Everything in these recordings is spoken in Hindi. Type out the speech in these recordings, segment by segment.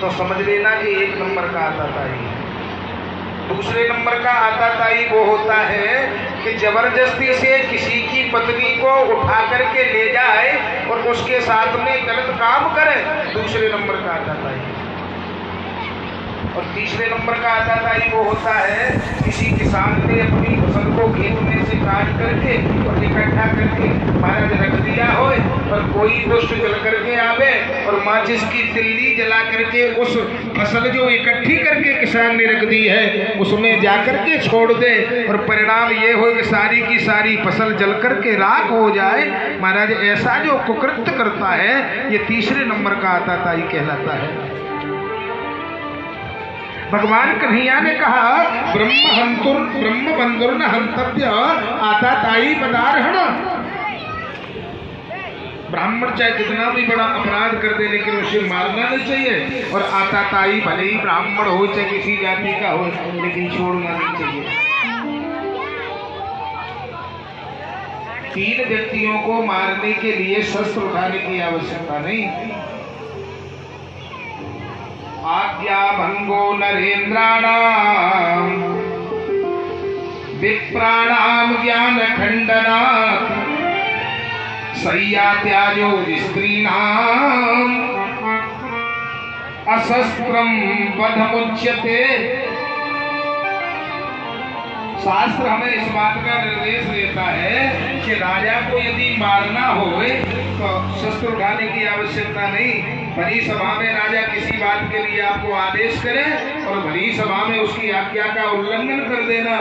तो समझ लेना कि 1 नंबर का आताताई। दूसरे नंबर का आताताई वो होता है कि जबरदस्ती से किसी की पत्नी को उठा करके ले जाए और उसके साथ में गलत काम करे, दूसरे नंबर का आताताई। और तीसरे नंबर का आताताई वो होता है किसी किसान ने अपनी फसल को खेत में से काट करके और इकट्ठा करके महाराज रख दिया हो और कोई दुष्ट जल करके आवे और माचिस की तिल्ली जला करके उस फसल जो इकट्ठी करके किसान ने रख दी है उसमें जा करके छोड़ दे और परिणाम ये हो कि सारी की सारी फसल जल करके राख हो जाए। महाराज ऐसा जो कुकृत्य करता है ये तीसरे नंबर का आताताई कहलाता है। भगवान कन्हैया ने कहा ब्रह्म बंधुर न हंतव्य आताताई पदार्हण। ब्राह्मण चाहे कितना भी बड़ा अपराध कर दे लेकिन उसे मारना नहीं चाहिए, और आताताई भले ही ब्राह्मण हो चाहे किसी जाति का हो लेकिन छोड़ना नहीं चाहिए। 3 व्यक्तियों को मारने के लिए शस्त्र उठाने की आवश्यकता नहीं। आज्ञा भंगो नरेंद्राणाम विप्राणाम ज्ञान खंडनात् सय्या त्याजो स्त्रीणाम अशस्त्रम वधमुच्यते। शास्त्र हमें इस बात का निर्देश देता है कि राजा को यदि मारना हो तो शस्त्र उठाने की आवश्यकता नहीं। भरी सभा में राजा किसी बात के लिए आपको आदेश करे और भरी सभा में उसकी आज्ञा का उल्लंघन कर देना,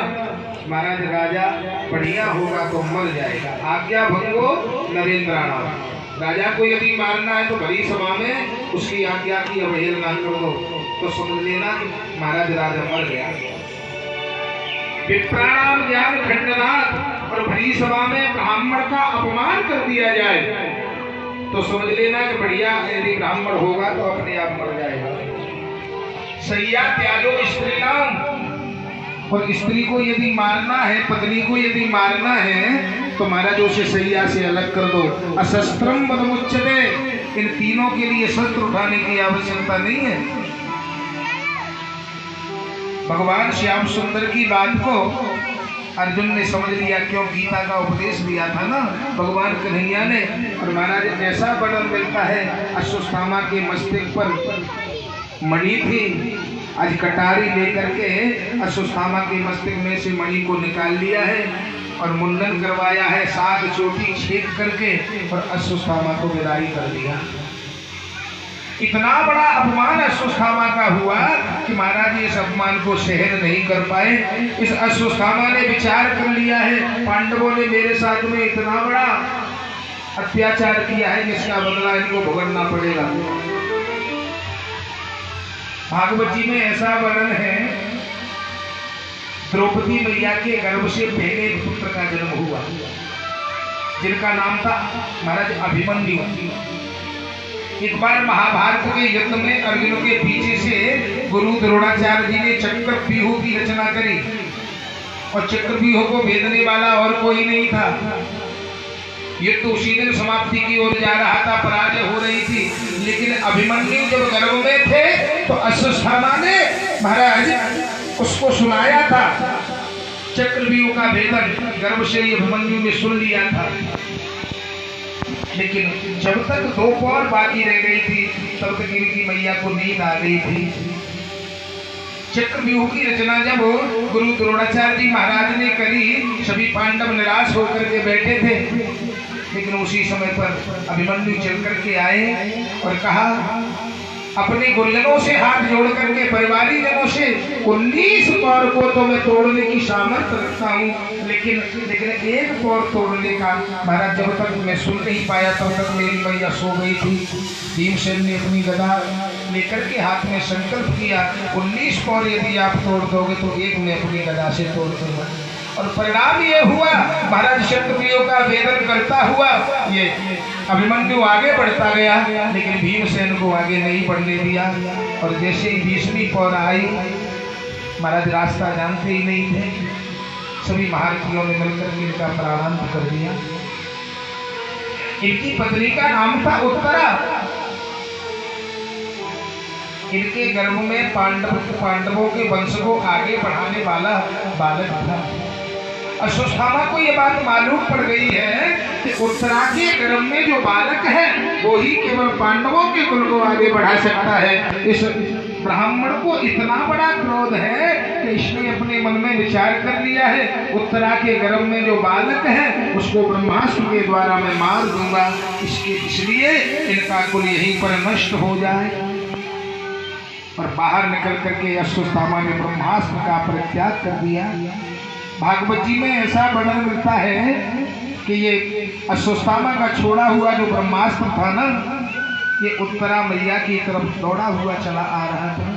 महाराज राजा बढ़िया होगा तो मर जाएगा। आज्ञा भंगो नरेंद्राणाम। राजा को यदि मारना है तो भरी सभा में उसकी आज्ञा की अवहेलना कर दो तो समझ लेना कि महाराज राजा मर गया। विप्राणाम ज्ञान खंडनात्। और भरी सभा में ब्राह्मण का अपमान कर दिया जाए तो समझ लेना कि बढ़िया यदि ब्राह्मण होगा तो अपने आप मर जाएगा। सय्या त्याजो स्त्रीणाम। और स्त्री को यदि मारना है, पत्नी को यदि मारना है तो महाराज उसे सैया से अलग कर दो। अशस्त्रम वधमुच्यते। इन तीनों के लिए शस्त्र उठाने की आवश्यकता नहीं है। भगवान श्याम सुंदर की बात को अर्जुन ने समझ लिया, क्यों गीता का उपदेश दिया था ना भगवान कन्हैया ने। और महाराज ऐसा वर्णन मिलता है अश्वत्थामा के मस्तक पर मणि थी, आज कटारी लेकर के अश्वत्थामा के मस्तक में से मणि को निकाल लिया है और मुंडन करवाया है, 7 चोटी छेद करके और अश्वत्थामा को विदाई कर दिया। इतना बड़ा अपमान अश्वत्थामा का हुआ कि महाराज इस अपमान को सहन नहीं कर पाए। इस अश्वत्थामा ने विचार कर लिया है पांडवों ने मेरे साथ में इतना बड़ा अत्याचार किया है जिसका बदला इनको भुगतना पड़ेगा। भागवत जी में ऐसा वर्णन है द्रौपदी मैया के गर्भ से पहले एक पुत्र का जन्म हुआ जिनका नाम था महाराज अभिमन्यु। एक बार महाभारत के युद्ध में अर्जुन के पीछे से गुरु द्रोणाचार्य जी ने चक्रव्यूह की रचना करी और चक्रव्यूह को भेदने वाला और कोई नहीं था। युद्ध उसी दिन समाप्ति की ओर जा रहा था, पराजय हो रही थी, लेकिन अभिमन्यु जब गर्भ में थे तो अश्वत्थामा ने महाराज उसको सुनाया था चक्रव्यूह का भेदन। गर्भ से अभिमन्यु ने सुन लिया था, लेकिन जब तक 2 पौर बाकी रह गई थी तब तक इनकी मैया को नींद आ गई थी। चक्रव्यूह की रचना जब गुरु द्रोणाचार्य जी महाराज ने करी, सभी पांडव निराश होकर के बैठे थे, लेकिन उसी समय पर अभिमन्यु चल करके आए और कहा अपने गुरुजनों से हाथ जोड़ करके परिवारी जनों से 19 पौर को तो मैं तोड़ने की सामर्थ्य रखता हूँ, लेकिन 1 पौर तोड़ने का महाराज जब तक मैं सुन नहीं पाया तब तक मेरी मैया सो गई थी। भीमसेन ने अपनी गदा लेकर के हाथ में संकल्प किया 19 पौर यदि आप तोड़ दोगे तो 1 मैं अपनी गदा से तोड़ दूंगा। और परिणाम ये हुआ महाराज चक्रव्यूह का वेदन करता हुआ ये अभिमन्यु आगे बढ़ता गया, लेकिन भीमसेन को आगे नहीं बढ़ने दिया। और जैसे ही 20वीं पौर आई, महाराज रास्ता जानते ही नहीं थे, सभी महारथियों ने मिलकर इनका प्राणांत कर दिया। इनकी पत्नी का नाम था उत्तरा। इनके गर्भ में पांडवों के वंश को आगे बढ़ाने वाला बालक था। अश्वत्थामा को ये बात मालूम पड़ गई है कि उत्तरा के गर्भ में जो बालक है वो ही केवल पांडवों के कुल को आगे बढ़ा सकता है। इस ब्राह्मण को इतना बड़ा क्रोध है कि इसने अपने मन में विचार कर लिया है उत्तरा के गर्भ में जो बालक है उसको ब्रह्मास्त्र के द्वारा मैं मार दूंगा, इसलिए इनका कुल यहीं पर नष्ट हो जाए। और बाहर निकल करके अश्वत्थामा ने ब्रह्मास्त्र का परित्याग कर दिया। भागवत जी में ऐसा वर्णन मिलता है कि ये अश्वत्थामा का छोड़ा हुआ जो ब्रह्मास्त्र था ना, ये उत्तरा मैया की तरफ दौड़ा हुआ चला आ रहा था।